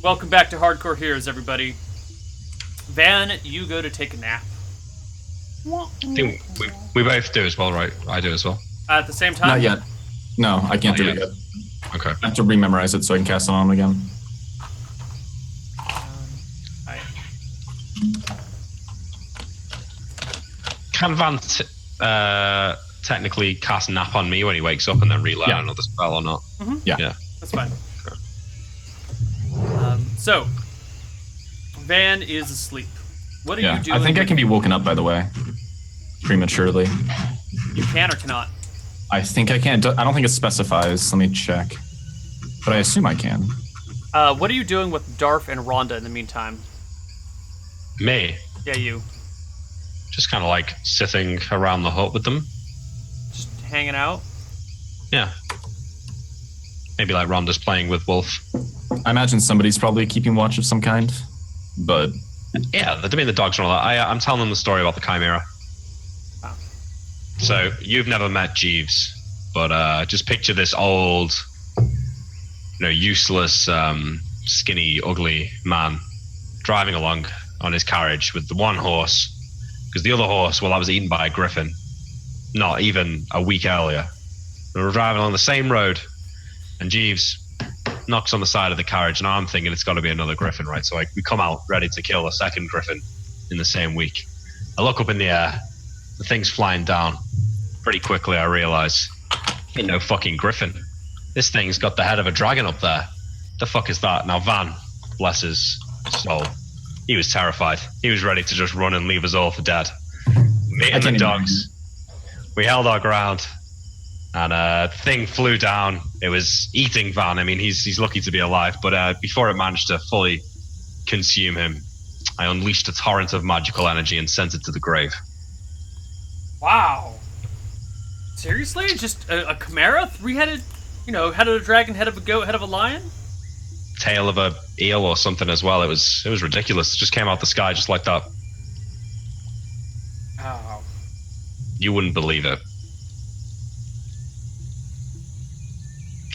Welcome back to Hardcore Heroes, everybody. Van, you go to take a nap. I think we both do as well, right? I do as well. At the same time? Not yet. No, I can't do it yet. Okay. I have to rememorize it so I can cast it on him again. Alright. Can Van technically cast nap on me when he wakes up and then relearn another spell or not? Mm-hmm. Yeah. That's fine. So, Van is asleep. What are you doing? I think I can be woken up, by the way. Prematurely. You can or cannot? I think I can. I don't think it specifies. Let me check. But I assume I can. What are you doing with Darf and Rhonda in the meantime? Me? Yeah, you. Just kind of like sitting around the hut with them. Just hanging out? Yeah. Maybe like Rhonda's playing with Wolf. I imagine somebody's probably keeping watch of some kind. But... yeah, they're doing the dogs and all that. I'm telling them the story about the Chimera. Oh. So, you've never met Jeeves, but just picture this old, useless, skinny, ugly man driving along on his carriage with the one horse, because the other horse, well, that was eaten by a griffin, not even a week earlier. We were driving along the same road, and Jeeves knocks on the side of the carriage, and I'm thinking it's got to be another griffin, right? So we come out ready to kill a second griffin in the same week. I look up in the air, the thing's flying down. Pretty quickly I realize, ain't no fucking griffin. This thing's got the head of a dragon up there. The fuck is that? Now Van, bless his soul, he was terrified. He was ready to just run and leave us all for dead. Me and the dogs, we held our ground. And the thing flew down. It was eating Van. I mean, he's lucky to be alive. But before it managed to fully consume him, I unleashed a torrent of magical energy and sent it to the grave. Wow. Seriously? Just a chimera? Three-headed, head of a dragon, head of a goat, head of a lion? Tail of a eel or something as well. It was ridiculous. It just came out the sky just like that. Oh. You wouldn't believe it.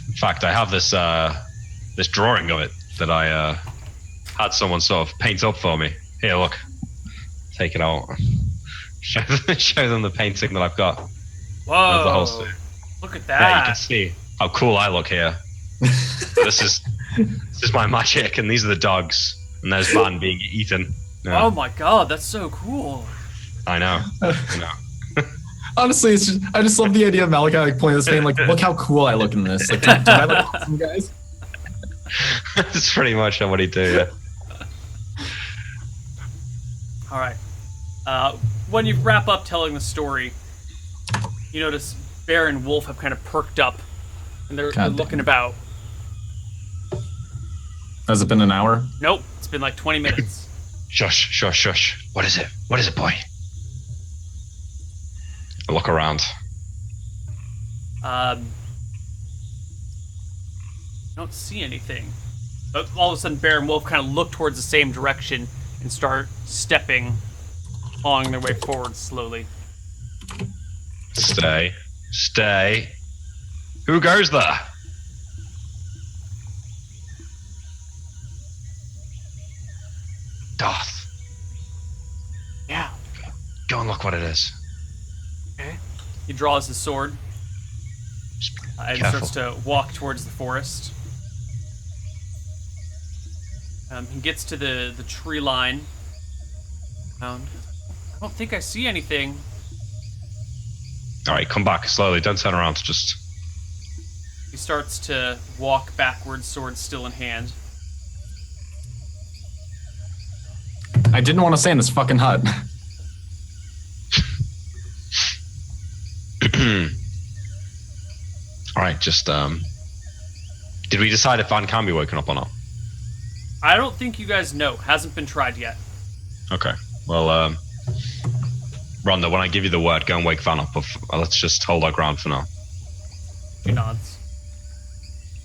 In fact, I have this this drawing of it that I had someone sort of paint up for me. Here, look. Take it out. Show them the painting that I've got. Whoa! The whole suit. Look at that. Yeah, you can see how cool I look here. This is my magic, and these are the dogs, and there's Van being eaten. Yeah. Oh my god, that's so cool. I know. Honestly, I just love the idea of Malachi pointing this thing like, look how cool I look in this. Like, do I look awesome, guys? That's pretty much what he do, yeah. Alright. When you wrap up telling the story, you notice Bear and Wolf have kind of perked up, and they're looking about. Has it been an hour? Nope, it's been like 20 minutes. Shush. What is it? What is it, boy? I look around. I don't see anything. But all of a sudden, Bear and Wolf kind of look towards the same direction and start stepping along their way forward slowly. Stay. Who goes there? Darth. Yeah. Go and look what it is. Okay. He draws his sword and Careful. starts to walk towards the forest. He gets to the tree line. I don't think I see anything. Alright, come back slowly. Don't turn around. Just... He starts to walk backwards, sword still in hand. I didn't want to stay in this fucking hut. Alright, just, did we decide if Van can be woken up or not? I don't think you guys know. Hasn't been tried yet. Okay. Well, Rhonda, when I give you the word, go and wake Van up. Let's just hold our ground for now. He nods.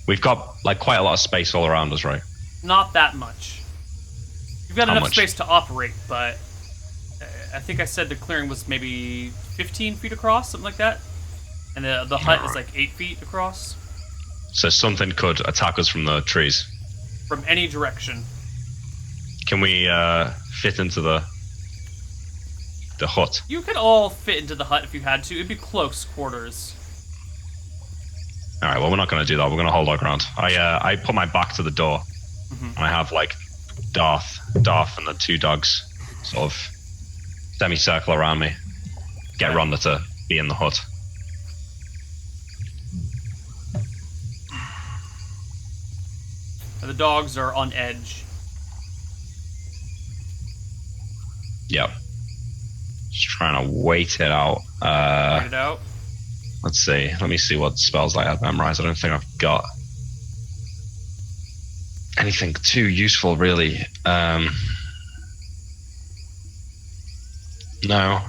We've got, quite a lot of space all around us, right? Not that much. You've got How enough much? space to operate, but I think I said the clearing was maybe 15 feet across, something like that. And the hut is like 8 feet across. So something could attack us from the trees. from any direction. Can we fit into the hut? You could all fit into the hut if you had to. It'd be close quarters. All right. Well, we're not going to do that. We're going to hold our ground. I put my back to the door, and I have like Darth, and the two dogs sort of semicircle around me. Get Rhonda to be in the hut. The dogs are on edge. Yep. Just trying to wait it out. Wait it out. Let's see. Let me see what spells I have memorized. I don't think I've got anything too useful, really. No.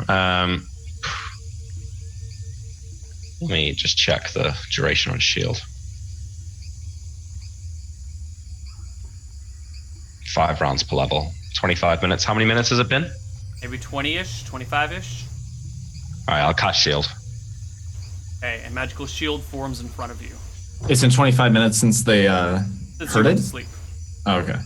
Let me just check the duration on shield. 5 rounds per level. 25 minutes. How many minutes has it been? Maybe 20-ish, 25-ish. Alright, I'll cast shield. Okay, a magical shield forms in front of you. It's in 25 minutes since they Since heard you it? went to sleep. Oh, okay.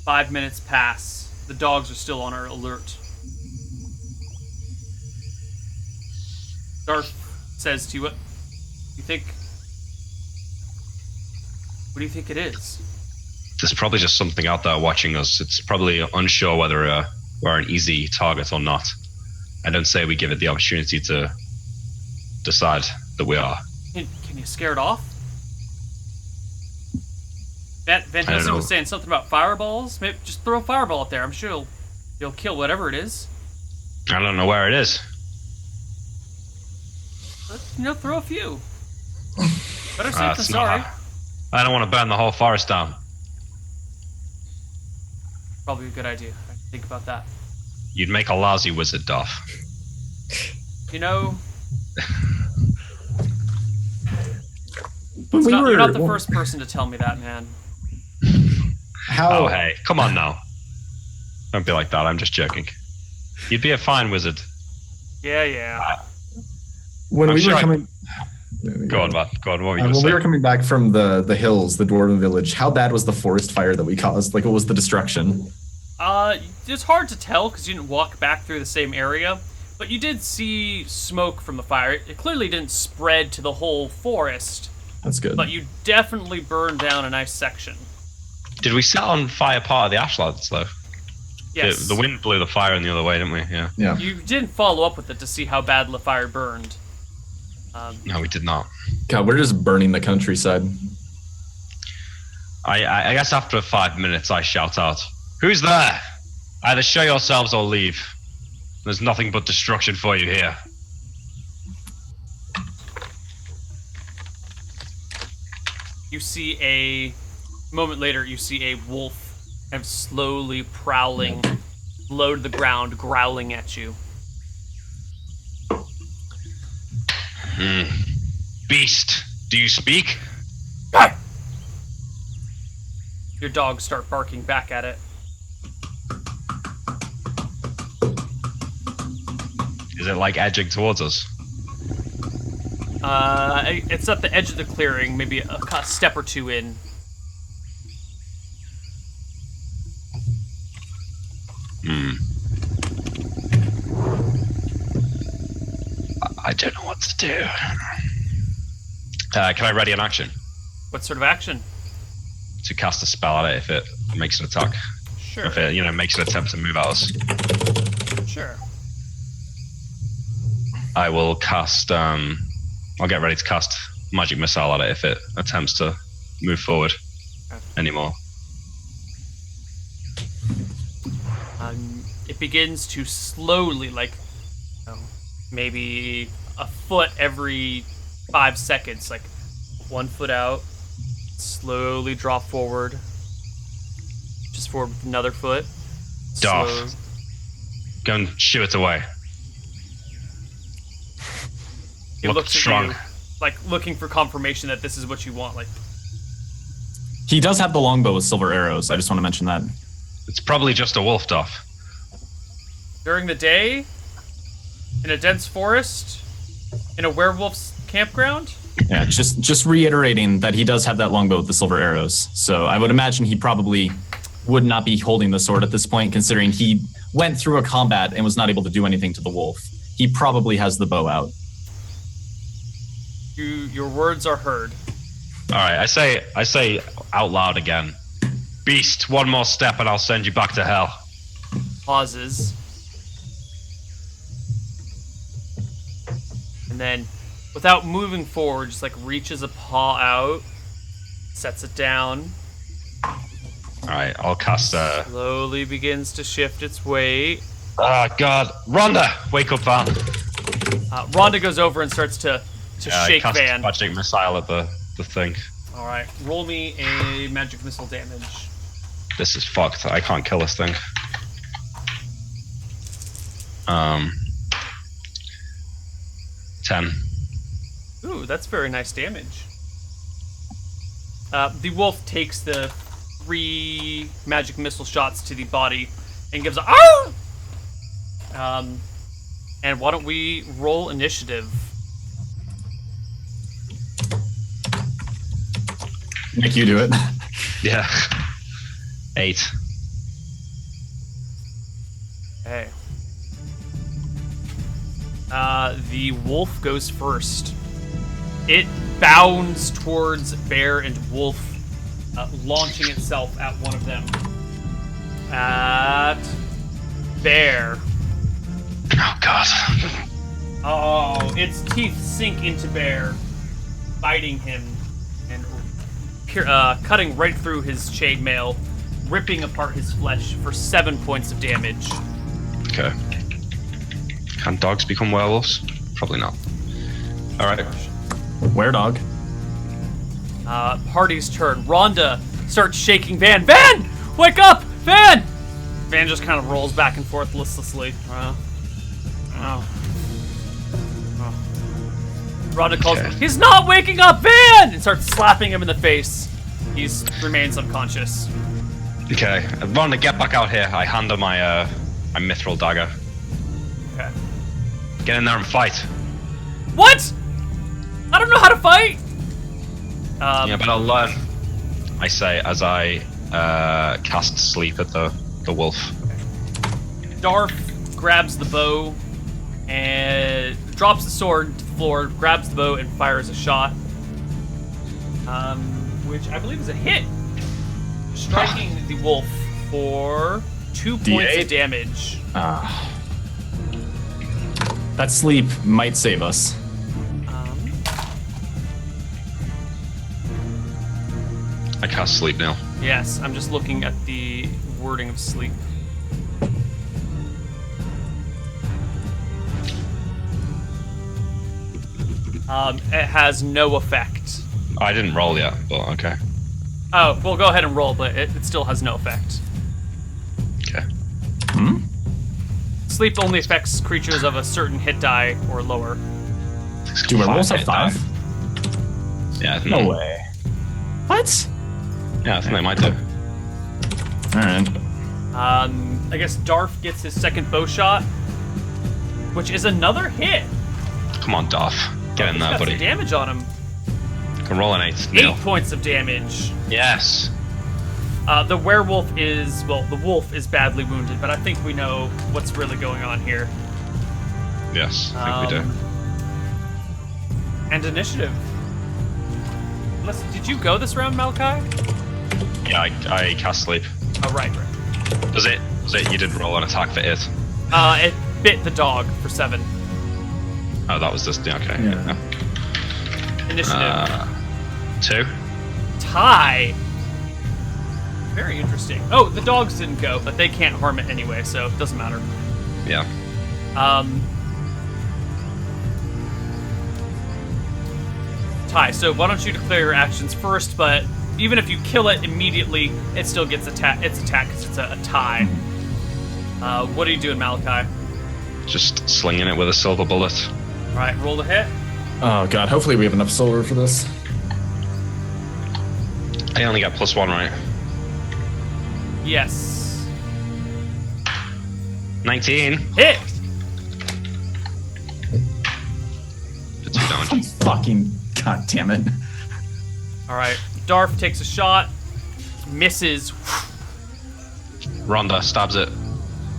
Five minutes pass. The dogs are still on alert. Darth says to you, what do you think it is? There's probably just something out there watching us. It's probably unsure whether we're an easy target or not. I don't say we give it the opportunity to decide that we are. Can you scare it off? Van Helsing was saying something about fireballs. Maybe just throw a fireball up there. I'm sure you'll kill whatever it is. I don't know where it is. But, throw a few. Better safe than sorry. I don't want to burn the whole forest down. Probably a good idea. I can think about that. You'd make a lousy wizard, Darth. You know, But you're not the first person to tell me that, man. How? Oh, hey, come on now. Don't be like that. I'm just joking. You'd be a fine wizard. Yeah. When I'm we sure were I- coming. Go on, Matt. Go on. What were you going When to say? we were coming back from the hills, the dwarven village, how bad was the forest fire that we caused? Like, what was the destruction? It's hard to tell because you didn't walk back through the same area, but you did see smoke from the fire. It clearly didn't spread to the whole forest, That's good. but you definitely burned down a nice section. Did we set on fire part of the ashlands, though? Yes. The wind blew the fire in the other way, didn't we? Yeah. Yeah. You didn't follow up with it to see how bad the fire burned. No, we did not. God, we're just burning the countryside. I guess after 5 minutes, I shout out, "Who's there? Either show yourselves or leave. There's nothing but destruction for you here." You see a moment later, you see a wolf kind of slowly prowling low to the ground, growling at you. Beast, do you speak? Your dogs start barking back at it. Is it like edging towards us? It's at the edge of the clearing, maybe a step or two in. I don't know what to do. Can I ready an action What sort of action? to cast a spell at it if it makes an attack? Sure. If it, makes an attempt to move at us. Sure. I will cast, I'll get ready to cast magic missile at it if it attempts to move forward anymore. It begins to slowly, maybe a foot every 5 seconds, 1 foot out, slowly drop forward, just forward with another foot. Darth. slow- Go and shoo it away. He Look looks strong. at you, looking for confirmation that this is what you want. He does have the longbow with silver arrows. I just want to mention that. It's probably just a wolf, Darth. During the day, in a dense forest, In a werewolf's campground? Yeah, just reiterating that he does have that longbow with the silver arrows. So I would imagine he probably would not be holding the sword at this point, considering he went through a combat and was not able to do anything to the wolf. He probably has the bow out. Your words are heard. All right, I say out loud again. Beast, one more step and I'll send you back to hell. Pauses. And then, without moving forward, just like reaches a paw out, sets it down. All right, I'll cast Slowly begins to shift its weight. Oh God, Rhonda, wake up, Van. Rhonda goes over and starts to shake I cast Van. magic missile at the thing. All right, roll me a magic missile damage. This is fucked. I can't kill this thing. 10. Ooh, that's very nice damage. The wolf takes the 3 magic missile shots to the body and gives a ah! And why don't we roll initiative? Nick, you do it. Yeah. 8. Okay. The wolf goes first. It bounds towards Bear and Wolf, launching itself at one of them. At Bear. Oh God. Oh, its teeth sink into Bear, biting him and cutting right through his chainmail, ripping apart his flesh for 7 points of damage. Okay. Can dogs become werewolves? Probably not. All right. Were-dog. Party's turn. Rhonda starts shaking Van. Van! Wake up! Van! Van just kind of rolls back and forth listlessly. Rhonda calls, Okay. He's not waking up, Van! And starts slapping him in the face. He remains unconscious. Okay. Rhonda, get back out here. I hand her my mithril dagger. Okay. Get in there and fight. What? I don't know how to fight! Yeah, but I'll learn. I say as I cast sleep at the wolf. Darth grabs the bow and drops the sword to the floor, grabs the bow, and fires a shot. Which I believe is a hit. Striking the wolf for 2 points of damage. That sleep might save us. I cast sleep now. Yes, I'm just looking at the wording of sleep. It has no effect. I didn't roll yet, but okay. Oh, well, go ahead and roll, but it still has no effect. Okay. Sleep only affects creatures of a certain hit die or lower. Do werewolves have 5? Yeah, I think No way. What? Yeah, I think they might do. Alright. I guess Darth gets his second bow shot, which is another hit. Come on, Darth. Get in He's there, got buddy. some damage on him. Can roll an 8. 8 Neil. points of damage. Yes. The werewolf is, well, the wolf is badly wounded, but I think we know what's really going on here. Yes, I think we do. And initiative. Did you go this round, Malachi? Yeah, I cast sleep. Oh, right. Was it? You did roll an attack for it? It bit the dog for 7. Oh, that was this. Yeah, okay. Yeah. Initiative. 2. Tie. Very interesting. Oh, the dogs didn't go, but they can't harm it anyway, so it doesn't matter. Yeah. Tie. So why don't you declare your actions first, but even if you kill it immediately, it still gets its attack because it's a tie. What are you doing, Malachi? Just slinging it with a silver bullet. All right, roll the hit. Oh god, hopefully we have enough silver for this. I only got +1, right? Yes. 19. Hit. fucking god damn it. All right. Darf takes a shot, misses. Rhonda stabs it.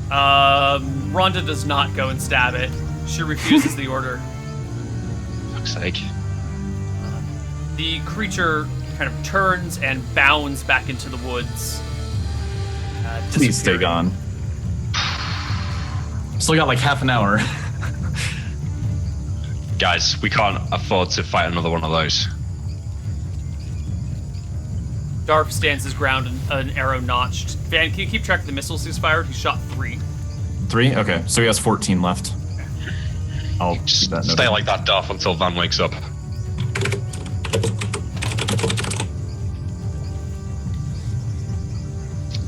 Rhonda does not go and stab it. She refuses the order. Fuck's sake. The creature kind of turns and bounds back into the woods. Please stay disappearing. gone. Still got like half an hour. Guys, we can't afford to fight another one of those. Darf stands his ground, an arrow notched. Van, can you keep track of the missiles he's fired? He shot 3. 3? Okay, so he has 14 left. I'll Just keep that stay noted. like that, Duff, until Van wakes up.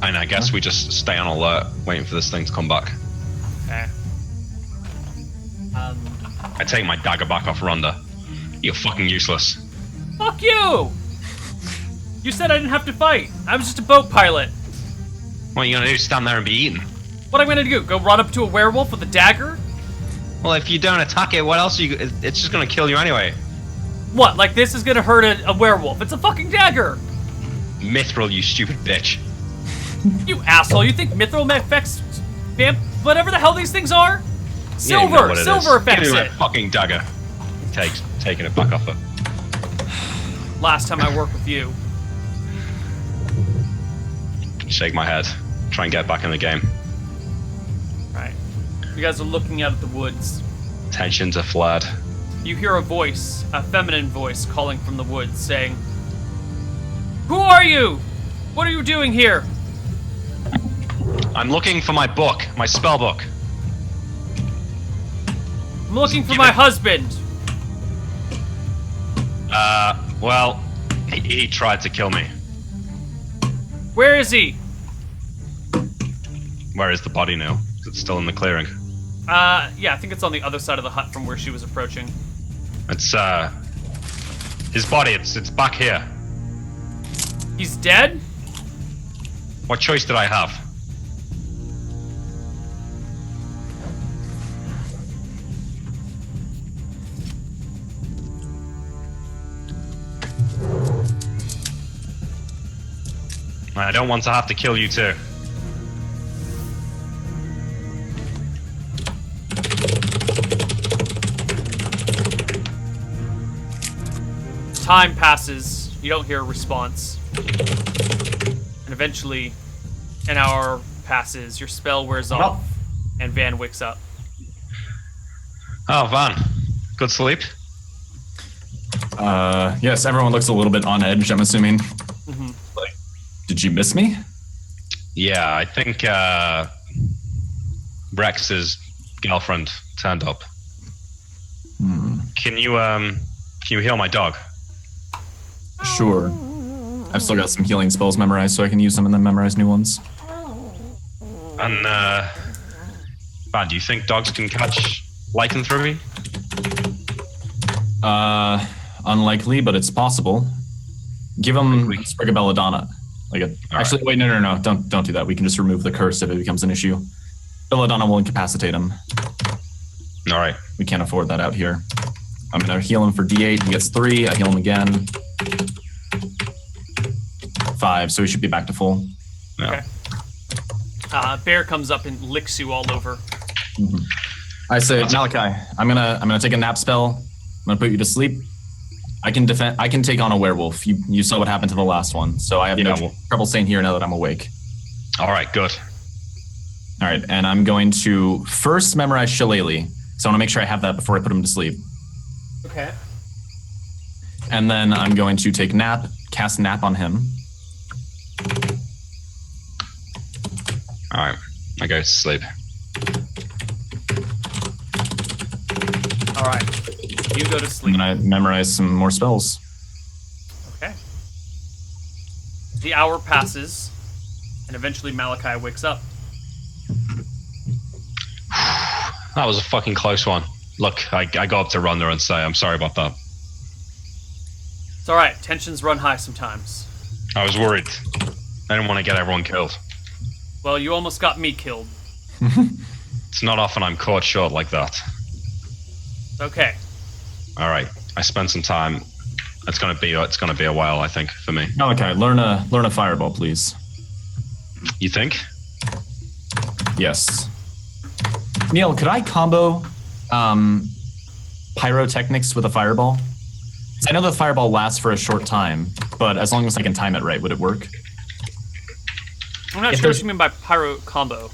And I guess we just stay on alert, waiting for this thing to come back. Okay. I take my dagger back off Rhonda. You're fucking useless. Fuck you! You said I didn't have to fight. I was just a boat pilot. What are you gonna do? Stand there and be eaten? What am I gonna do? Go run up to a werewolf with a dagger? Well, if you don't attack it, what else are you? It's just gonna kill you anyway. What? Like this is gonna hurt a werewolf? It's a fucking dagger! Mithril, you stupid bitch. You asshole! You think mithril affects whatever the hell these things are? You don't know Silver! what it Silver is. affects Give me it! my fucking dagger. Taking it back off her. Last time I worked with you. Shake my head. Try and get back in the game. Right. You guys are looking out at the woods. Tensions are flared. You hear a voice, a feminine voice, calling from the woods, saying, "Who are you? What are you doing here?" I'm looking for my book, my spell book. "I'm looking for Give my it- husband." Well, he tried to kill me. "Where is he?" Where is the body now? Is it still in the clearing? Yeah, I think it's on the other side of the hut from where she was approaching. It's, his body, it's back here. He's dead? What choice did I have? I don't want to have to kill you too. Time passes. You don't hear a response. And eventually, an hour passes. Your spell wears off. And Van wakes up. Oh, Van. Good sleep? Yes, everyone looks a little bit on edge, I'm assuming. Mhm. Like, did you miss me? Yeah, I think, Rex's girlfriend turned up. Can you heal my dog? Sure. I've still got some healing spells memorized, so I can use them and then memorize new ones. And, Van, do you think dogs can catch lycanthropy? Unlikely, but it's possible. Give them a sprig of belladonna. Actually, wait, no, don't do that. We can just remove the curse if it becomes an issue. Belladonna will incapacitate him. All right. We can't afford that out here. I'm gonna heal him for D8. He gets 3. I heal him again. 5, so he should be back to full. Yeah. Okay. Bear comes up and licks you all over. I say, Malachi, I'm gonna take a nap spell. I'm gonna put you to sleep. I can take on a werewolf. You saw what happened to the last one, so I have no trouble staying here now that I'm awake. All right, good. All right, and I'm going to first memorize Shillelagh, so I want to make sure I have that before I put him to sleep. Okay. And then I'm going to take cast nap on him. All right, I go to sleep. All right. You go to And sleep. then I memorize some more spells. Okay. The hour passes, and eventually Malachi wakes up. That was a fucking close one. Look, I go up to Rhonda and say, I'm sorry about that. It's all right. Tensions run high sometimes. I was worried. I didn't want to get everyone killed. Well, you almost got me killed. It's not often I'm caught short like that. Okay. All right, I spent some time. It's gonna be a while, I think, for me. Okay, learn a fireball, please. You think? Yes. Neil, could I combo pyrotechnics with a fireball? I know the fireball lasts for a short time, but as long as I can time it right, would it work? I'm not sure what you mean by pyro combo.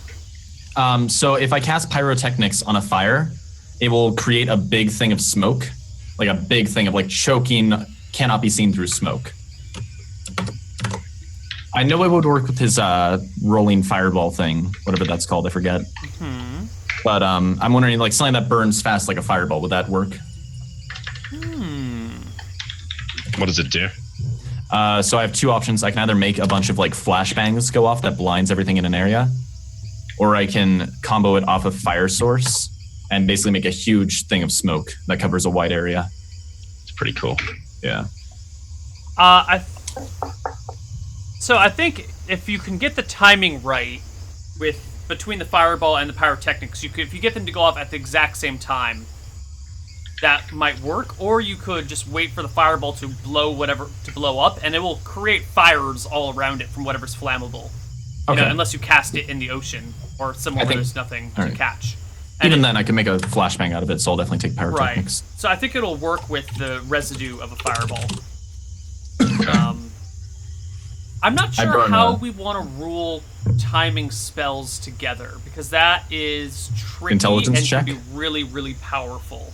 So if I cast pyrotechnics on a fire, it will create a big thing of smoke, like a big thing of like choking, cannot be seen through smoke. I know it would work with his rolling fireball thing, whatever that's called, I forget. Mm-hmm. But I'm wondering, like something that burns fast like a fireball, would that work? What does it do? So I have two options. I can either make a bunch of like flashbangs go off that blinds everything in an area, or I can combo it off a fire source and basically make a huge thing of smoke that covers a wide area. It's pretty cool. Yeah. So I think if you can get the timing right between the fireball and the pyrotechnics, if you get them to go off at the exact same time, that might work. Or you could just wait for the fireball to blow up, and it will create fires all around it from whatever's flammable. You know, unless you cast it in the ocean or somewhere where there's nothing to catch. And even then, I can make a flashbang out of it, so I'll definitely take pyrotechnics. Right. So I think it'll work with the residue of a fireball. I'm not sure how we want to rule timing spells together, because that is tricky Intelligence and check? can be really, really powerful.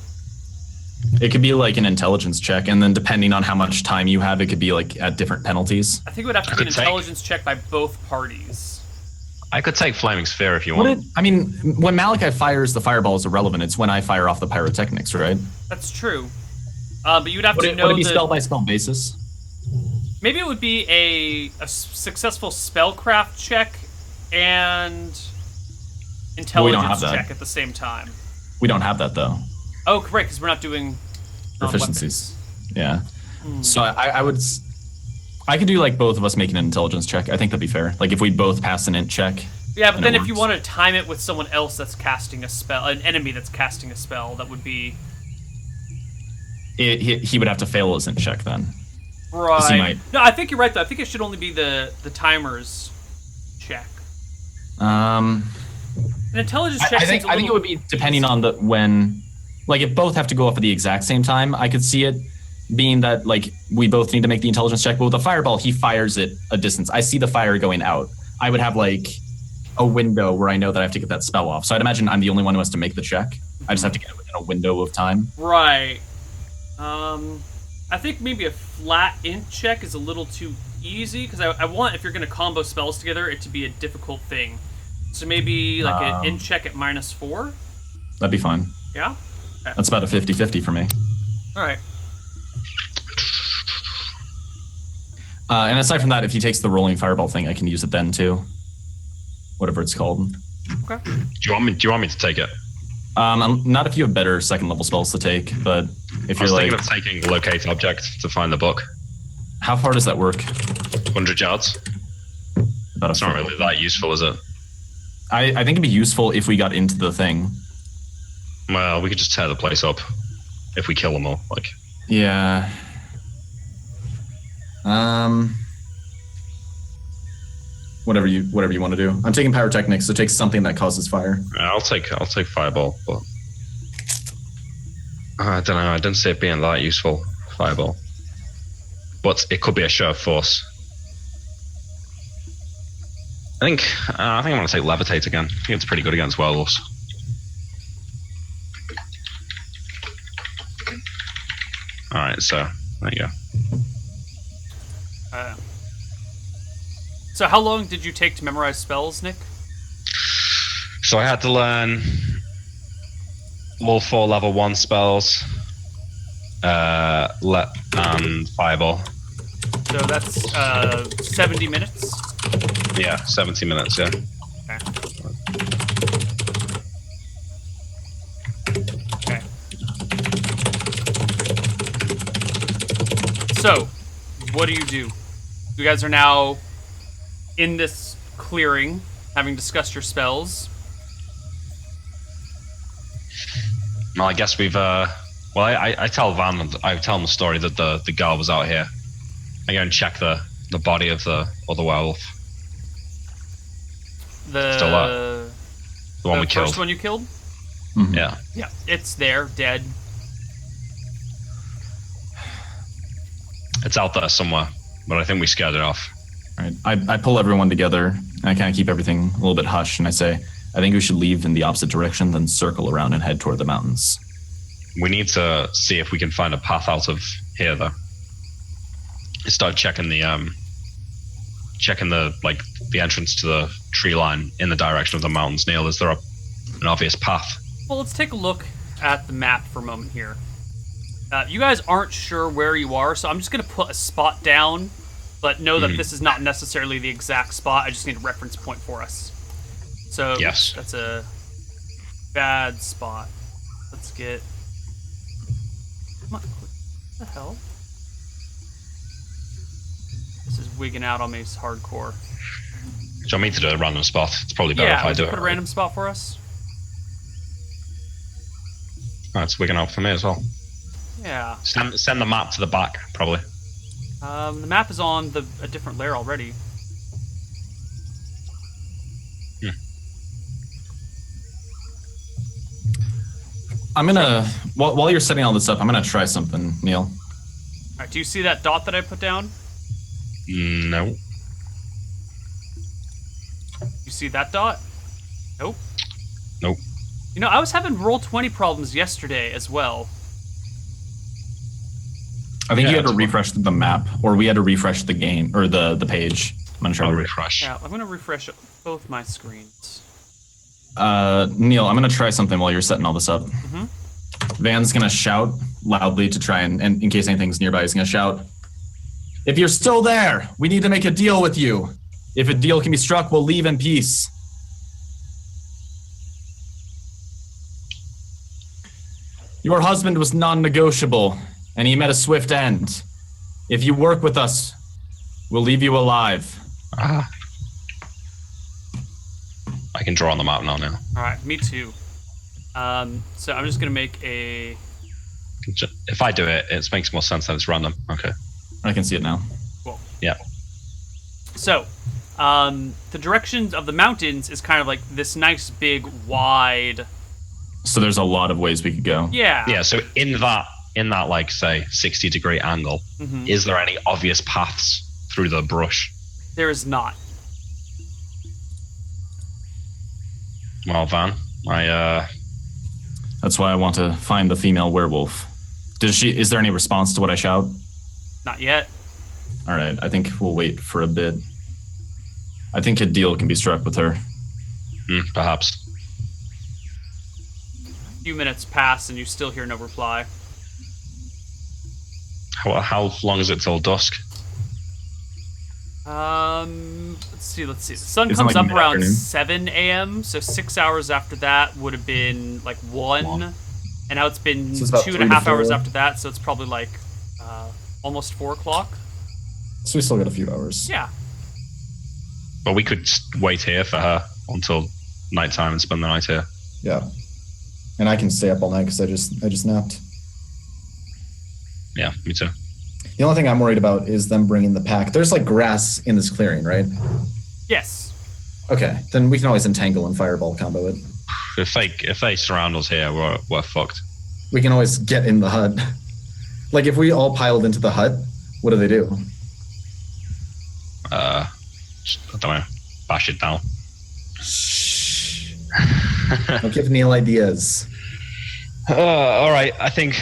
It could be like an intelligence check, and then depending on how much time you have, it could be like at different penalties. I think it would have to be an intelligence check by both parties. I could take Flaming Sphere if you want. When Malachi fires, the fireball is irrelevant. It's when I fire off the pyrotechnics, right? That's true. But you'd have to know. Would it be spell by spell basis? Maybe it would be a successful spellcraft check and intelligence check at the same time. We don't have that though. Oh, correct, because we're not doing proficiencies. Yeah. So I could do like both of us making an intelligence check. I think that'd be fair. Like if we both pass an int check. Yeah, but then if you want to time it with someone else that's casting a spell, an enemy that's casting a spell, that would be. He would have to fail his int check then. Right. No, I think you're right though. I think it should only be the timer's check. An intelligence check. I think it would be depending on when. Like, if both have to go off at the exact same time, I could see it being that, like, we both need to make the intelligence check. But with a fireball, he fires it a distance. I see the fire going out. I would have, like, a window where I know that I have to get that spell off. So I'd imagine I'm the only one who has to make the check. I just have to get it within a window of time. Right. I think maybe a flat int check is a little too easy, because I want, if you're going to combo spells together, it to be a difficult thing. So maybe, like, an int check at -4? That'd be fine. Yeah? Okay. That's about a 50-50 for me. All right. And aside from that, if he takes the rolling fireball thing, I can use it then too. Whatever it's called. Okay. Do you want me to take it? Not if you have better second level spells to take, but if you're like. I was thinking of taking locate object to find the book. How far does that work? 100 yards. It's not really that useful, is it? I think it'd be useful if we got into the thing. Well, we could just tear the place up if we kill them all. Like. Yeah. Whatever you want to do. I'm taking pyrotechnics, so take something that causes fire. I'll take fireball, but I don't know. I didn't see it being that useful, fireball. But it could be a show of force. I think I want to take levitate again. I think it's pretty good against werewolves. All right, so there you go. So how long did you take to memorize spells, Nick? So I had to learn all 4 level 1 spells, and fireball. So that's 70 minutes? Yeah, 70 minutes, yeah. Okay. So, what do? You guys are now in this clearing, having discussed your spells. Well, I guess we've Well, I tell Van, I tell him the story that the girl was out here. I go and check the body of the other werewolf. Still alive. The one we killed. The first one you killed? Mhm. Yeah. Yeah, it's there, dead. It's out there somewhere, but I think we scared it off. All right. I pull everyone together, and I kind of keep everything a little bit hushed, and I say, I think we should leave in the opposite direction, then circle around and head toward the mountains. We need to see if we can find a path out of here, though. Start checking the entrance to the tree line in the direction of the mountains. Neil, is there an obvious path? Well, let's take a look at the map for a moment here. You guys aren't sure where you are, so I'm just going to put a spot down, but know that this is not necessarily the exact spot. I just need a reference point for us. So yes, that's a bad spot. Let's get... What the hell? This is wigging out on me hardcore. Do you want me to do a random spot? It's probably better if I do it. Put a random spot for us. Oh, it's wigging out for me as well. Yeah. Send the map to the back, probably. The map is on a different layer already. I'm gonna, while you're setting all this up, I'm gonna try something, Neil. Alright, do you see that dot that I put down? No. You see that dot? Nope. Nope. You know, I was having Roll20 problems yesterday as well. I think you had to refresh the map, or we had to refresh the game, or the page. I'm gonna try to refresh. Yeah, I'm gonna refresh both my screens. Neil, I'm gonna try something while you're setting all this up. Mm-hmm. Van's gonna shout loudly to try and in case anything's nearby, he's gonna shout, "If you're still there, we need to make a deal with you. If a deal can be struck, we'll leave in peace." Your husband was non-negotiable, and he met a swift end. If you work with us, we'll leave you alive. I can draw on the map now. Alright, me too. So I'm just gonna make a... If I do it, it makes more sense that it's random. Okay. I can see it now. Cool. Yeah. So, the directions of the mountains is kind of like this nice big wide... So there's a lot of ways we could go. Yeah. Yeah, so in that like, say, 60-degree angle, is there any obvious paths through the brush? There is not. Well, Van, That's why I want to find the female werewolf. Is there any response to what I shout? Not yet. All right, I think we'll wait for a bit. I think a deal can be struck with her. Perhaps. A few minutes pass and you still hear no reply. How long is it till dusk? Let's see. The sun Isn't comes like up around mid-afternoon? 7 a.m., so 6 hours after that would have been like 1. And now it's been So it's about 2.5 3 to hours 4. after that, so it's probably like almost 4 o'clock. So we still got a few hours. Yeah. But we could wait here for her until nighttime and spend the night here. Yeah. And I can stay up all night because I just napped. Yeah, me too. The only thing I'm worried about is them bringing the pack. There's like grass in this clearing, right? Yes. Okay, then we can always entangle and fireball combo it. If they surround us here, we're fucked. We can always get in the hut. Like if we all piled into the hut, what do they do? I don't know. Bash it down. Shh. Don't give Neil ideas. All right, I think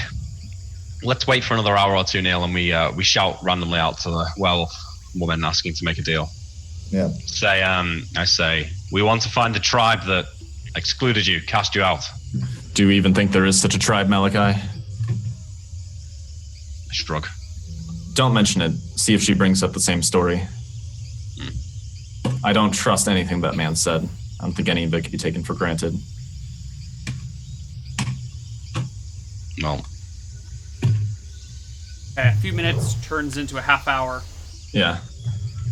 let's wait for another hour or two, Neil, and we shout randomly out to the werewolf woman asking to make a deal. Yeah. I say, we want to find the tribe that excluded you, cast you out. Do you even think there is such a tribe, Malachi? I shrug. Don't mention it. See if she brings up the same story. I don't trust anything that man said. I don't think any of it can be taken for granted. Well, Okay, a few minutes turns into a half hour. Yeah.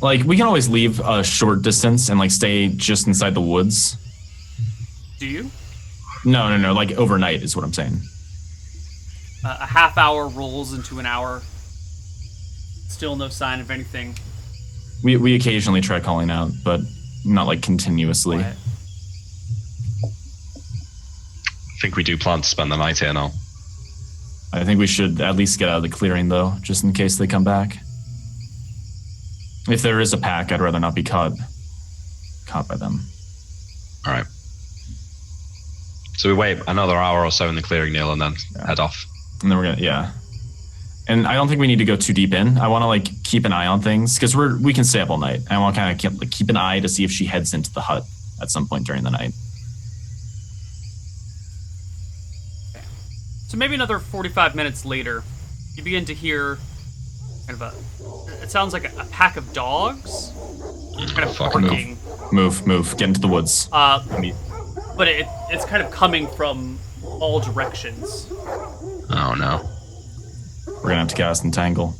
Like, we can always leave a short distance and, like, stay just inside the woods. Do you? No. Like, overnight is what I'm saying. A half hour rolls into an hour. Still no sign of anything. We occasionally try calling out, but not like continuously. Quiet. I think we do plan to spend the night here now. I think we should at least get out of the clearing, though, just in case they come back. If there is a pack, I'd rather not be caught by them. All right. So we wait another hour or so in the clearing, Neil, and then head off. And then we're gonna, yeah. And I don't think we need to go too deep in. I want to like keep an eye on things because we can stay up all night. I want to kind of keep an eye to see if she heads into the hut at some point during the night. So maybe another 45 minutes later, you begin to hear kind of it sounds like a pack of dogs kind of barking. Move, get into the woods. But it's kind of coming from all directions. Oh no. We're gonna have to cast Entangle.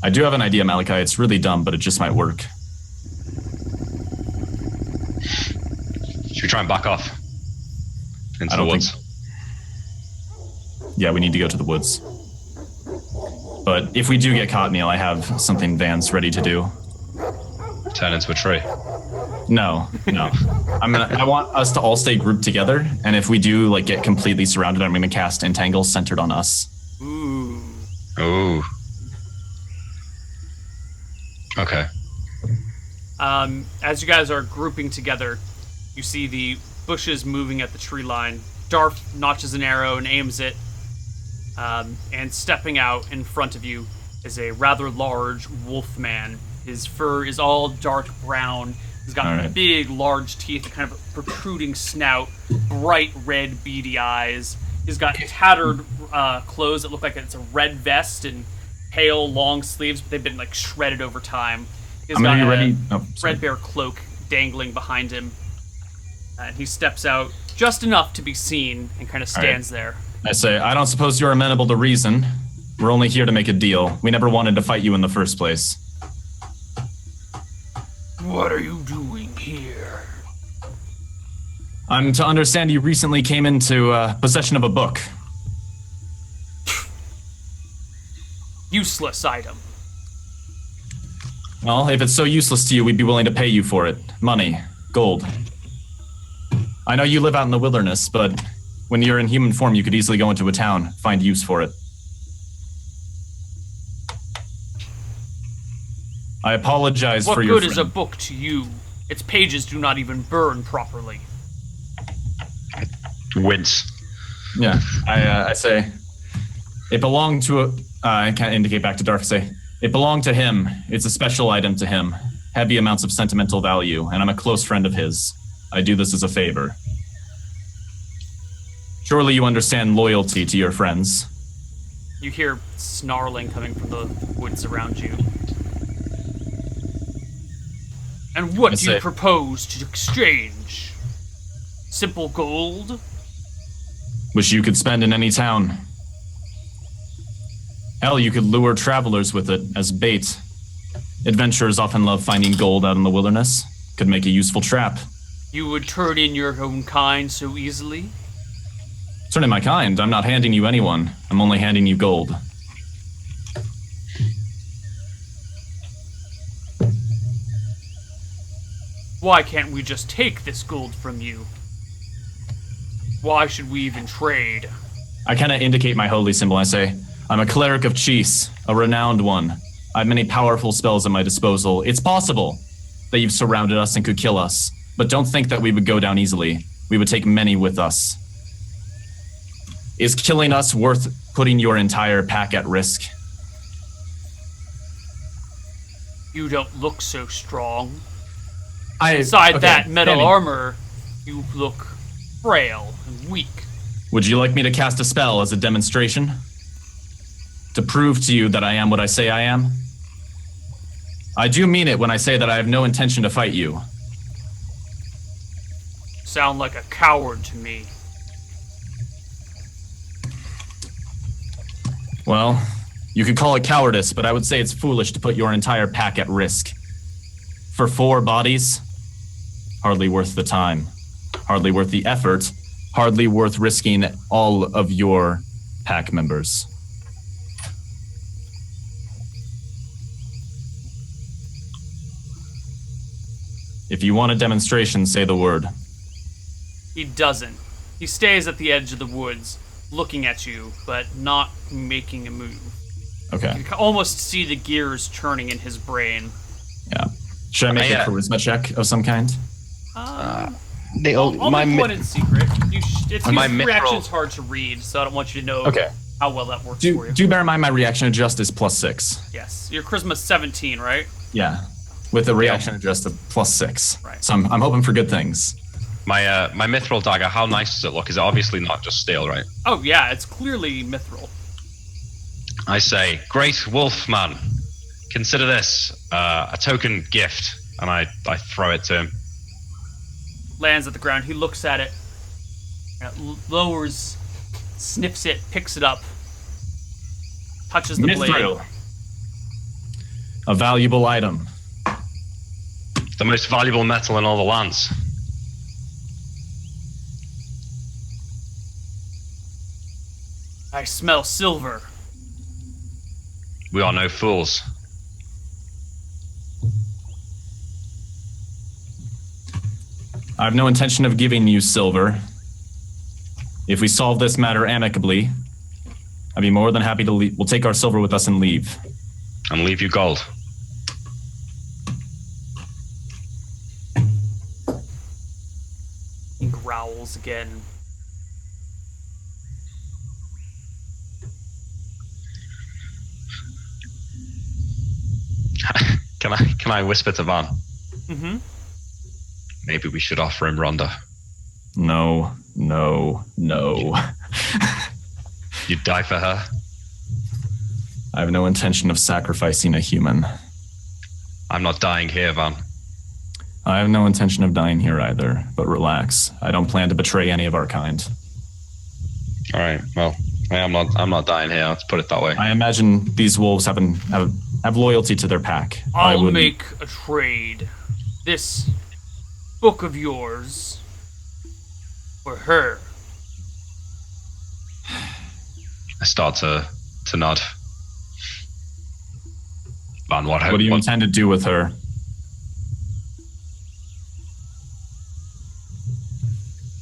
I do have an idea, Malachi. It's really dumb, but it just might work. Should we try and back off into the woods? Yeah, we need to go to the woods. But if we do get caught, Neil, I have something Vance ready to do. Turn into a tree. No. I want us to all stay grouped together, and if we do like get completely surrounded, I'm gonna cast Entangle centered on us. Ooh. Okay. As you guys are grouping together, you see the bushes moving at the tree line. Darth notches an arrow and aims it, and stepping out in front of you is a rather large wolf man. His fur is all dark brown. He's got big, large teeth, a kind of protruding snout, bright red, beady eyes. He's got tattered clothes that look like it's a red vest and pale, long sleeves, but they've been like shredded over time. He's got a red bear cloak dangling behind him. And he steps out just enough to be seen and kind of stands there. I say, I don't suppose you're amenable to reason. We're only here to make a deal. We never wanted to fight you in the first place. What are you doing here? I'm to understand you recently came into possession of a book. Useless item. Well, if it's so useless to you, we'd be willing to pay you for it. Money. Gold. I know you live out in the wilderness, but when you're in human form, you could easily go into a town, find use for it. I apologize for your What good is a book to you? Its pages do not even burn properly. Wince. Yeah, I say, it belonged to I can't indicate back to Darth, say, it belonged to him. It's a special item to him. Heavy amounts of sentimental value, and I'm a close friend of his. I do this as a favor. Surely you understand loyalty to your friends. You hear snarling coming from the woods around you. And what do you propose to exchange? Simple gold? Which you could spend in any town. Hell, you could lure travelers with it as bait. Adventurers often love finding gold out in the wilderness. Could make a useful trap. You would turn in your own kind so easily? Turn in my kind. I'm not handing you anyone. I'm only handing you gold. Why can't we just take this gold from you? Why should we even trade? I kind of indicate my holy symbol. I say, I'm a cleric of Cheese, a renowned one. I have many powerful spells at my disposal. It's possible that you've surrounded us and could kill us, but don't think that we would go down easily. We would take many with us. Is killing us worth putting your entire pack at risk? You don't look so strong. Okay, Inside that metal Danny, armor, you look frail and weak. would you like me to cast a spell as a demonstration? To prove to you that I am what I say I am? I do mean it when I say that I have no intention to fight you. Sound like a coward to me. Well, you could call it cowardice, but I would say it's foolish to put your entire pack at risk. For 4 bodies, hardly worth the time. Hardly worth the effort. Hardly worth risking all of your pack members. If you want a demonstration, say the word. He doesn't. He stays at the edge of the woods, looking at you, but not making a move. Okay. You can almost see the gears turning in his brain. Yeah. Should I make a charisma check of some kind? I'll make one in secret. His reaction's hard to read, so I don't want you to know how well that works for you. Do bear in mind my reaction adjust is +6. Yes. Your charisma's 17, right? Yeah. With a reaction adjust of +6. Right. So I'm hoping for good things. My mithril dagger, how nice does it look? Is it obviously not just steel, right? Oh, yeah, it's clearly mithril. I say, great wolf man, consider this a token gift. And I throw it to him. Lands at the ground. He looks at it, lowers, sniffs it, picks it up, touches the blade. A valuable item. The most valuable metal in all the lands. I smell silver. We are no fools. I have no intention of giving you silver. If we solve this matter amicably, I'd be more than happy to leave. We'll take our silver with us and leave. And leave you gold. He growls again. Can I whisper to Van? Mm-hmm. Maybe we should offer him Rhonda. No. You'd die for her? I have no intention of sacrificing a human. I'm not dying here, Van. I have no intention of dying here either, but relax. I don't plan to betray any of our kind. All right, well, I'm not dying here, let's put it that way. I imagine these wolves have loyalty to their pack. I'll make a trade. This book of yours for her. I start to nod. Van, what do you intend to do with her?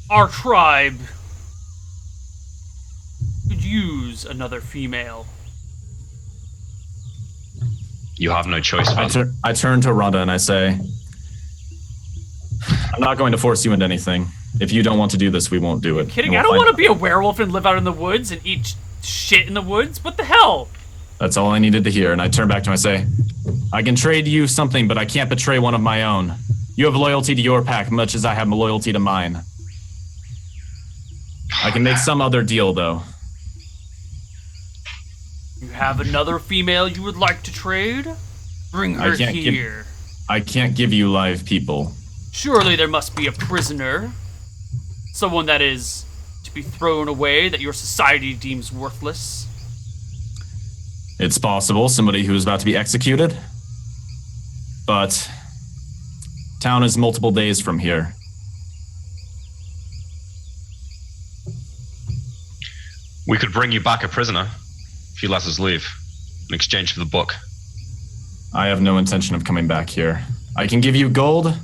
Our tribe could use another female. You have no choice, Van. I turn to Rhonda and I say, I'm not going to force you into anything. If you don't want to do this, we won't do it. Kidding? I don't want to be a werewolf and live out in the woods and eat shit in the woods. What the hell? That's all I needed to hear. And I turn back to him and I say, I can trade you something, but I can't betray one of my own. You have loyalty to your pack, much as I have loyalty to mine. I can make some other deal, though. You have another female you would like to trade? Bring her here. I can't give you live people. Surely there must be a prisoner. Someone that is to be thrown away, that your society deems worthless. It's possible, somebody who's about to be executed. But town is multiple days from here. We could bring you back a prisoner if you let us leave in exchange for the book. I have no intention of coming back here. I can give you gold.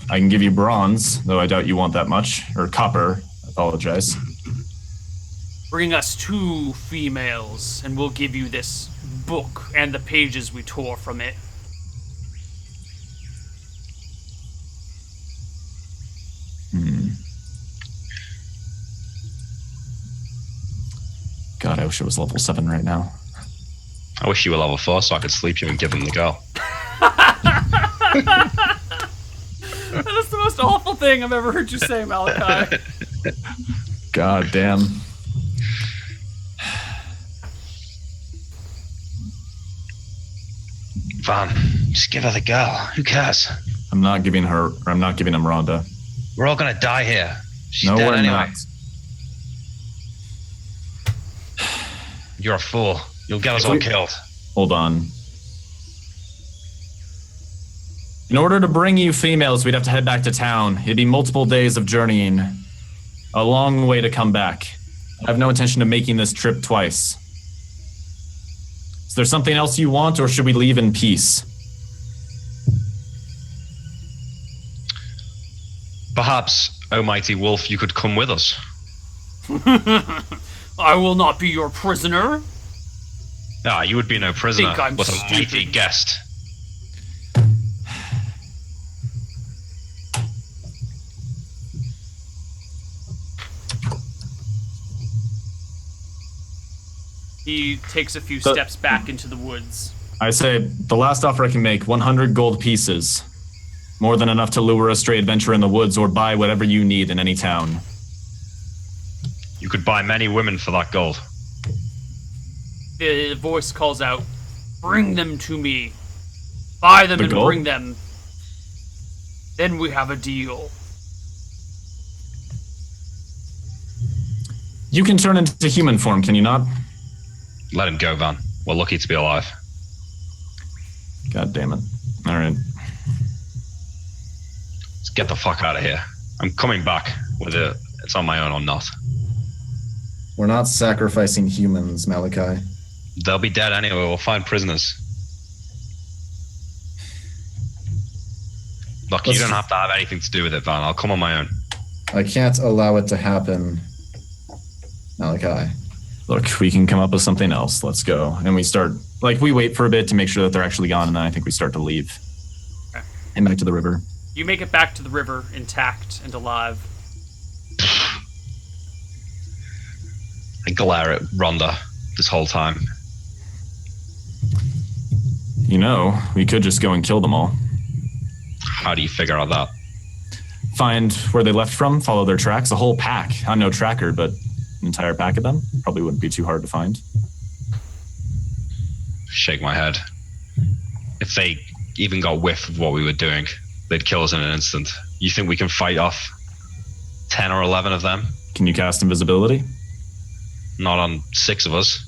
I can give you bronze, though I doubt you want that much. Or copper. I apologize. Bring us 2 females, and we'll give you this book and the pages we tore from it. God, I wish it was level 7 right now. I wish you were level 4 so I could sleep you and give him the girl. That's the most awful thing I've ever heard you say, Malachi. God damn. Van, just give her the girl. Who cares? I'm not giving him Rhonda. We're all gonna die here. She's no, dead we're anyway. not. You're a fool. You'll get us all killed. Hold on. In order to bring you females, we'd have to head back to town. It'd be multiple days of journeying. A long way to come back. I have no intention of making this trip twice. Is there something else you want, or should we leave in peace? Perhaps, O mighty wolf, you could come with us. I will not be your prisoner. Ah, you would be no prisoner, Think I'm but a mighty stupid. guest. He takes a few steps back into the woods. I say, the last offer I can make, 100 gold pieces. More than enough to lure a stray adventurer in the woods or buy whatever you need in any town. You could buy many women for that gold. The voice calls out, "Bring them to me. Buy them The and gold? bring them. Then we have a deal." You can turn into human form, can you not? Let him go, Van. We're lucky to be alive. God damn it. Alright. Let's get the fuck out of here. I'm coming back, whether it's on my own or not. We're not sacrificing humans, Malachi. They'll be dead anyway. We'll find prisoners. Look, you don't have to have anything to do with it, Van. I'll come on my own. I can't allow it to happen, Malachi. Look, we can come up with something else. Let's go. And we start, we wait for a bit to make sure that they're actually gone, and then I think we start to leave. Okay. And back to the river. You make it back to the river intact and alive. I glare at Rhonda this whole time. You know, we could just go and kill them all. How do you figure out that? Find where they left from, follow their tracks, a whole pack. I'm no tracker, but an entire pack of them probably wouldn't be too hard to find. Shake my head. If they even got whiff of what we were doing, they'd kill us in an instant. You think we can fight off 10 or 11 of them? Can you cast invisibility? Not on 6 of us.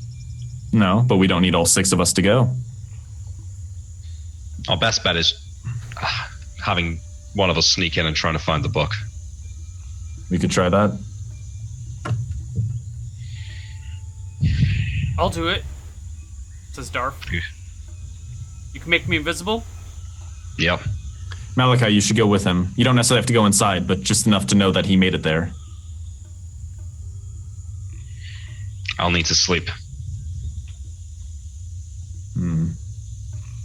No, but we don't need all 6 of us to go. Our best bet is having one of us sneak in and trying to find the book. We could try that. I'll do it, says Darf. You can make me invisible? Yep. Malachi, you should go with him. You don't necessarily have to go inside, but just enough to know that he made it there. I'll need to sleep.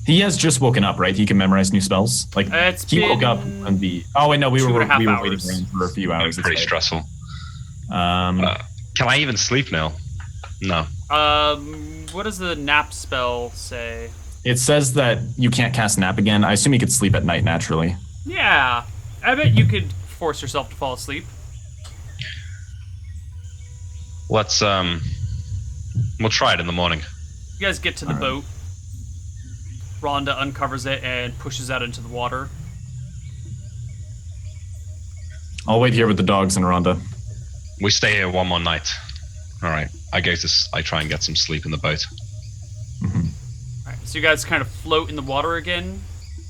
He has just woken up, right? He can memorize new spells. It's he woke been up and be. Oh wait, no, we were 2.5 waiting hours. around for a few hours. Pretty It's right. stressful. Um, Can I even sleep now? No. What does the nap spell say? it says that you can't cast nap again. I assume you could sleep at night naturally. Yeah, I bet you could force yourself to fall asleep. Let's we'll try it in the morning. You guys get to the boat. Rhonda uncovers it and pushes out into the water. I'll wait here with the dogs and Rhonda. We stay here one more night. All right. I try and get some sleep in the boat. Alright, so you guys kind of float in the water again.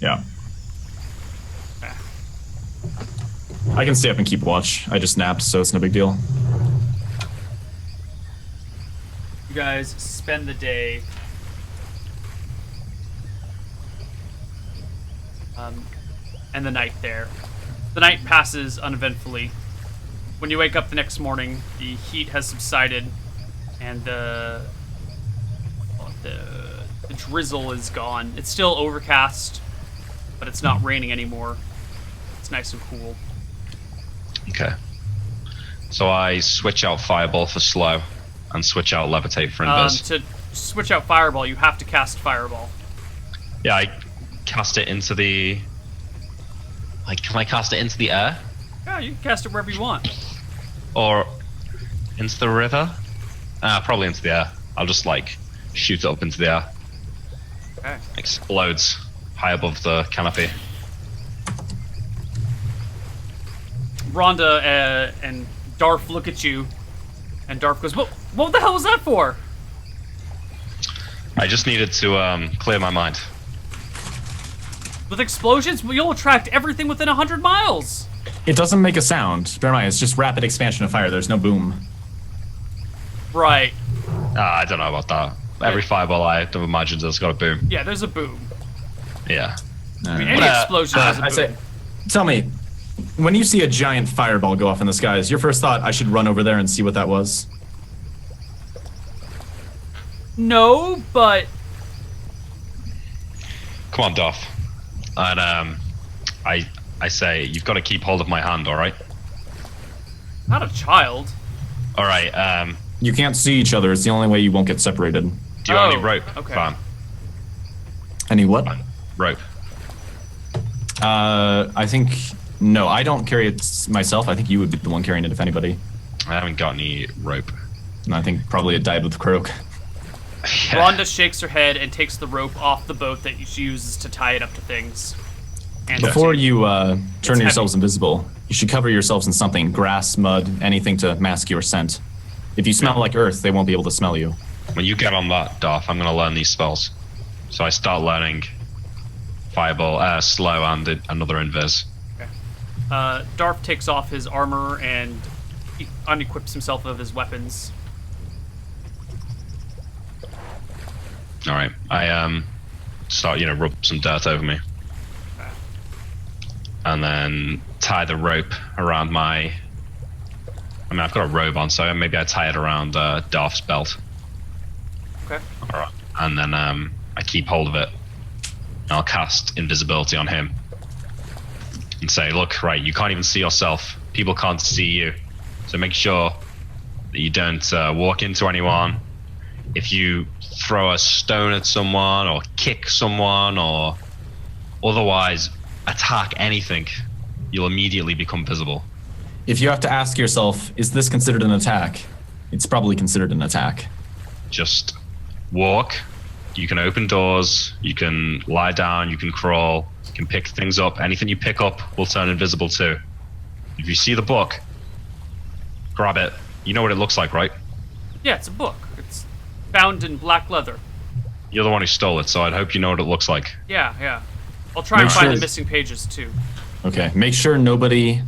Yeah. Okay. I can stay up and keep watch. I just napped, so it's no big deal. You guys spend the day and the night there. The night passes uneventfully. When you wake up the next morning, the heat has subsided, and the drizzle is gone. It's still overcast, but it's not raining anymore. It's nice and cool. Okay. So I switch out Fireball for slow and switch out Levitate for Invis. To switch out Fireball, you have to cast Fireball. Yeah, I cast it into the... can I cast it into the air? Yeah, you can cast it wherever you want. Or into the river? Probably into the air. I'll just, shoot it up into the air. Okay. Explodes high above the canopy. Rhonda and Darf look at you, and Darf goes, What the hell was that for? I just needed to clear my mind. With explosions, you'll attract everything within 100 miles. It doesn't make a sound. Bear in mind, it's just rapid expansion of fire. There's no boom. Right. I don't know about that. Every fireball I imagine has got a boom. Yeah, there's a boom. Yeah. I mean, any explosion has a boom. I say, tell me, when you see a giant fireball go off in the sky, is your first thought I should run over there and see what that was? No, but Come on, Duff. And I say you've got to keep hold of my hand, all right? not a child. All right. You can't see each other. It's the only way you won't get separated. Do you want any rope, okay. Van? Any what? Rope. I think no. I don't carry it myself. I think you would be the one carrying it, if anybody. I haven't got any rope. And I think probably it died with Croak. Yeah. Rhonda shakes her head and takes the rope off the boat that she uses to tie it up to things. And Before you turn heavy. yourselves invisible, you should cover yourselves in something: grass, mud, anything to mask your scent. If you smell like earth, they won't be able to smell you. When you get on that, Darth, I'm going to learn these spells. So I start learning Fireball, Slow, and another Invis. Okay. Darth takes off his armor and he unequips himself of his weapons. All right. I start, rub some dirt over me. Okay. And then tie the rope around my... I mean, I've got a robe on, so maybe I tie it around Darth's belt. Okay. All right. And then I keep hold of it. And I'll cast invisibility on him. And say, look, right, you can't even see yourself. People can't see you. So make sure that you don't walk into anyone. If you throw a stone at someone or kick someone or otherwise attack anything, you'll immediately become visible. If you have to ask yourself, is this considered an attack? It's probably considered an attack. Just walk. You can open doors. You can lie down. You can crawl. You can pick things up. Anything you pick up will turn invisible too. If you see the book, grab it. You know what it looks like, right? Yeah, it's a book. It's bound in black leather. You're the one who stole it, so I'd hope you know what it looks like. Yeah. I'll try and Make find sure- the missing pages too. Okay, make sure nobody's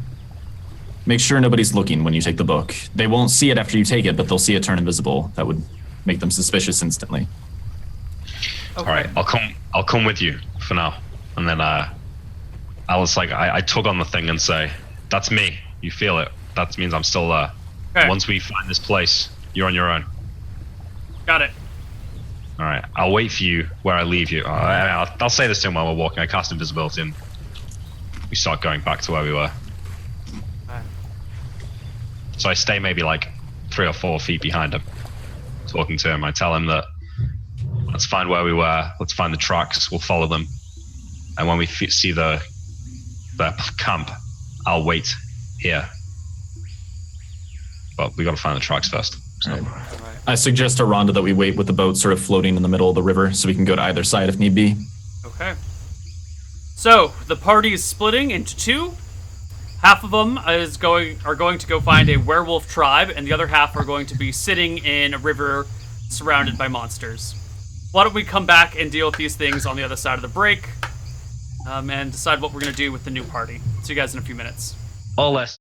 looking when you take the book. They won't see it after you take it, but they'll see it turn invisible. That would make them suspicious instantly. Okay. All right, I'll come with you for now, and then Alice, I tug on the thing and say, "That's me. You feel it. That means I'm still there. Okay. Once we find this place, you're on your own." Got it. All right, I'll wait for you where I leave you. I'll say this to him while we're walking. I cast invisibility, and we start going back to where we were. Alright. So I stay maybe like 3 or 4 feet behind him, talking to him. I tell him that let's find where we were. Let's find the tracks. We'll follow them. And when we see the camp, I'll wait here. But we got to find the tracks first. So. All right. I suggest to Rhonda that we wait with the boat sort of floating in the middle of the river so we can go to either side if need be. Okay. So the party is splitting into two. Half of them are going to go find a werewolf tribe, and the other half are going to be sitting in a river surrounded by monsters. Why don't we come back and deal with these things on the other side of the break, and decide what we're going to do with the new party. See you guys in a few minutes. All less.